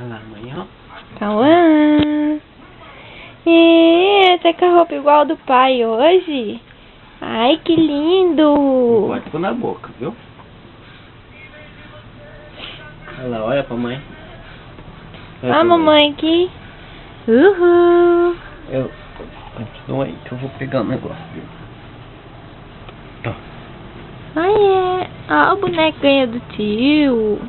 Olha lá, mãe, ó. Cauã. Tá com a roupa igual a do pai hoje? Ai, que lindo. Pode pôr na boca, viu? Olha lá, olha pra mãe. Olha pra Mamãe aqui. Uhul. Continua aí que eu vou pegar o negócio, viu? Tá. Ó, o boneco ganha do tio.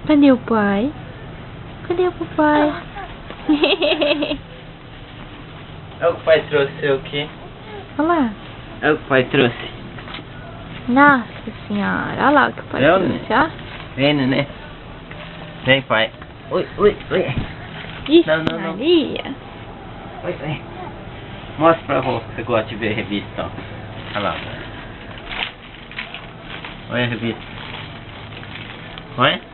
Cadê o pai? Cadê o papai? Olha o que o pai trouxe seu aqui. Olha lá. Olha o que o pai trouxe. Nossa senhora. Olha lá o que o pai trouxe, ó. Vem, neném. Vem, pai. Oi. Ixi, Não. Maria. Oi. Mostra pra avó que você gosta de ver a revista, ó. Olha lá. Olha a revista. Olha.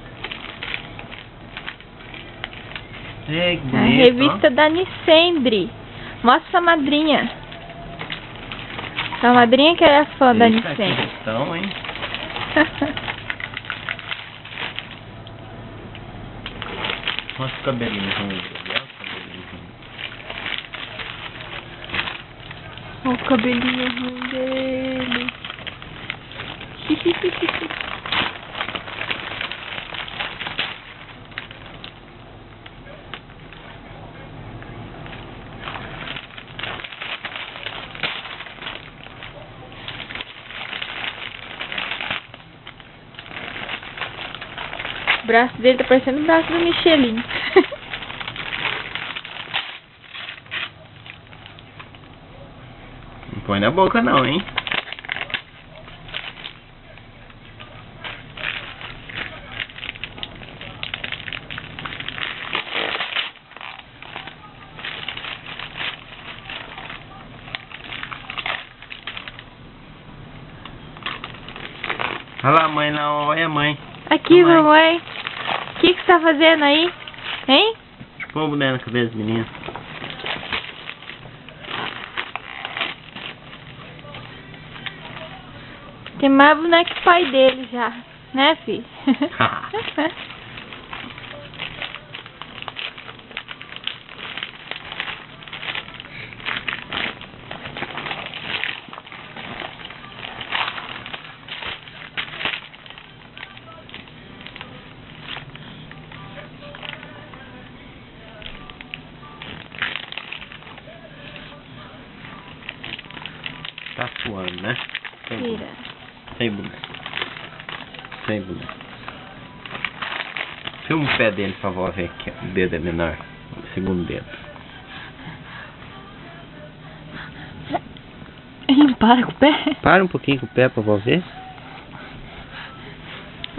Ei, que bonito, A revista da Nicendre. Mostra sua madrinha. Sua madrinha que é fã da Nicendre. Então, hein? Mostra o cabelinho ruim. Olha o cabelinho ruim dele. O braço dele tá parecendo o braço do Michelin. Não põe na boca não, hein? Olha lá, mãe, não, olha a mãe. Aqui, mamãe. O que você tá fazendo aí? Hein? Põe o boneco na cabeça do menino. Tem mais boneco que o pai dele já. Né, filho? Tá suando, né? Tira. Sem boneco. Filma o pé dele, por favor, ver que o dedo é menor. O segundo dedo. Ele para com o pé? Para um pouquinho com o pé pra vó ver.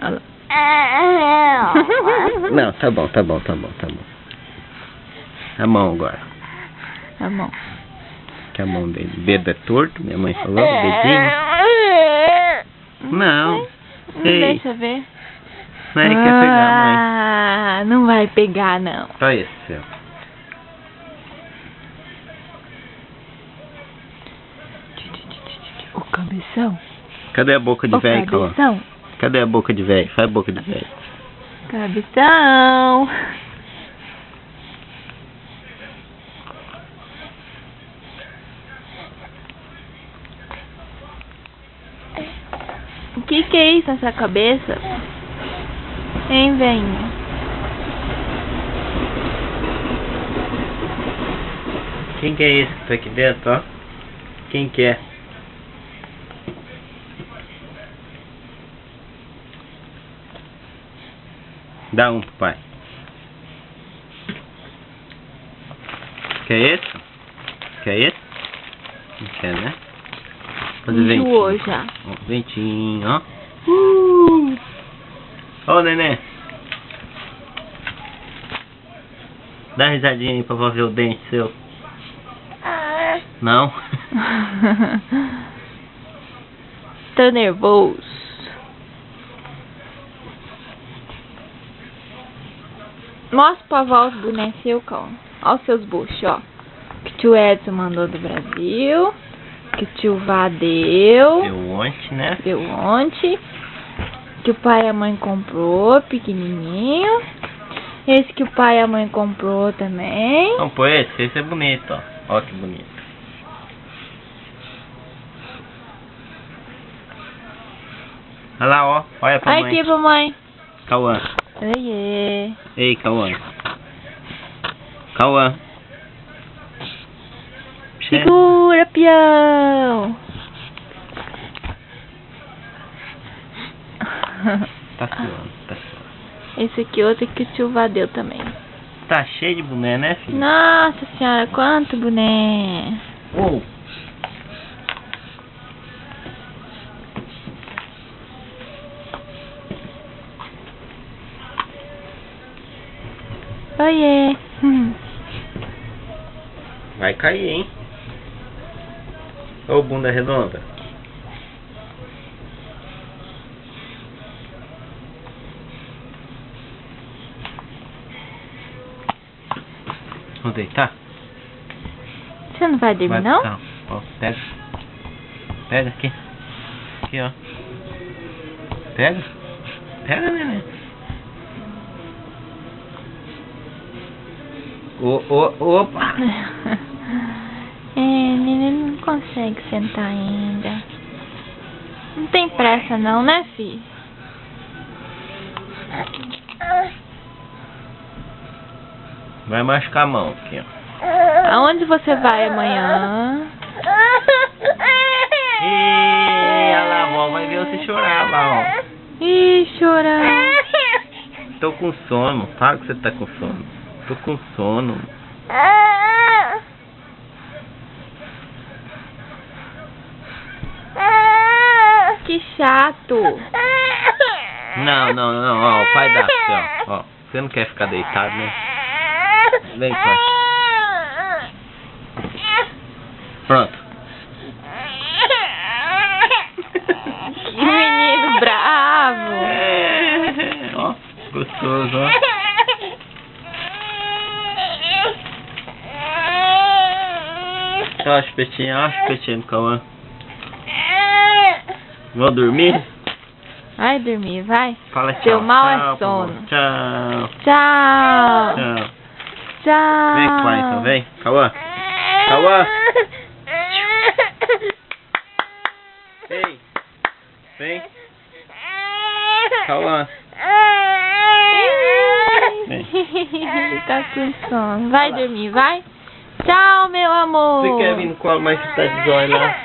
Olha lá. Não, tá bom. A mão agora. A mão. Que a mão dele. O dedo é torto, minha mãe falou, o dedinho. Não. Não Ei. deixa eu ver. Não, ele quer pegar, mãe. Ah, não vai pegar, não. Só esse, seu. O cabeção. Cadê a boca de velho, Calma? Cabeção. Cadê a boca de velho? Faz a boca de velho. Cabeção. O que é isso nessa cabeça? Hein, velhinho? Quem que é esse que tá aqui dentro, ó? Quem que é? Dá um pro pai. Quer esse? Quer esse? Não quer, né? Fazer ventinho. Enjoou já. Ó, ventinho, ó. Ó, neném. Dá uma risadinha aí pra vó ver o dente seu. Não? Tô nervoso. Mostra pra vó os bonecos seu, calma. Olha os seus buchos, ó. Que o tio Edson mandou do Brasil. que o tio Vá deu. Deu ontem, né? Deu ontem. Que o pai e a mãe comprou, pequenininho. Esse que o pai e a mãe comprou também. Vamos pôr esse é bonito, ó. Ó que bonito. Olha lá, ó. Olha pra Ai, mãe. aqui pra mãe. Cauã. Oiê. Ei, Cauã. Cauã. Segura, peão. Tá suando, tá suando. Esse aqui é outro que o tio Vá deu também. Tá cheio de boné, né, filho? Nossa senhora, quanto boné. Oh. Oiê. Vai cair, hein? Ô, bunda redonda. Vamos deitar? Você não vai dormir, não? Não. Ó, pega. Pega aqui. Aqui, ó. Pega. Pega, neném. Opa! Neném não consegue sentar ainda. Não tem pressa não, né, filho? Vai machucar a mão aqui, ó. Aonde você vai amanhã? Ih, olha lá, a avó vai ver você chorar lá, ó. Ih, chorar. Tô com sono. Fala que você tá com sono. Tô com sono. Que chato. Não, ó, o pai dá pra você, ó. Você não quer ficar deitado, né? Vem, pai. Pronto. Que menino bravo. Ó, gostoso, ó. Ó, chupetinho do Cauã. Vou dormir? Vai dormir, vai. Fala tchau. Seu mal é Tchau, sono. Tchau. Tchau. Tchau. Tchau. Vem, pai, então, vem. Cauã. Cauã. Vem. Vem. Cauã. Vem. Ele tá com sono. Vai dormir, vai. Tchau, meu amor. Você quer vir no colo, mas você tá de zóio lá?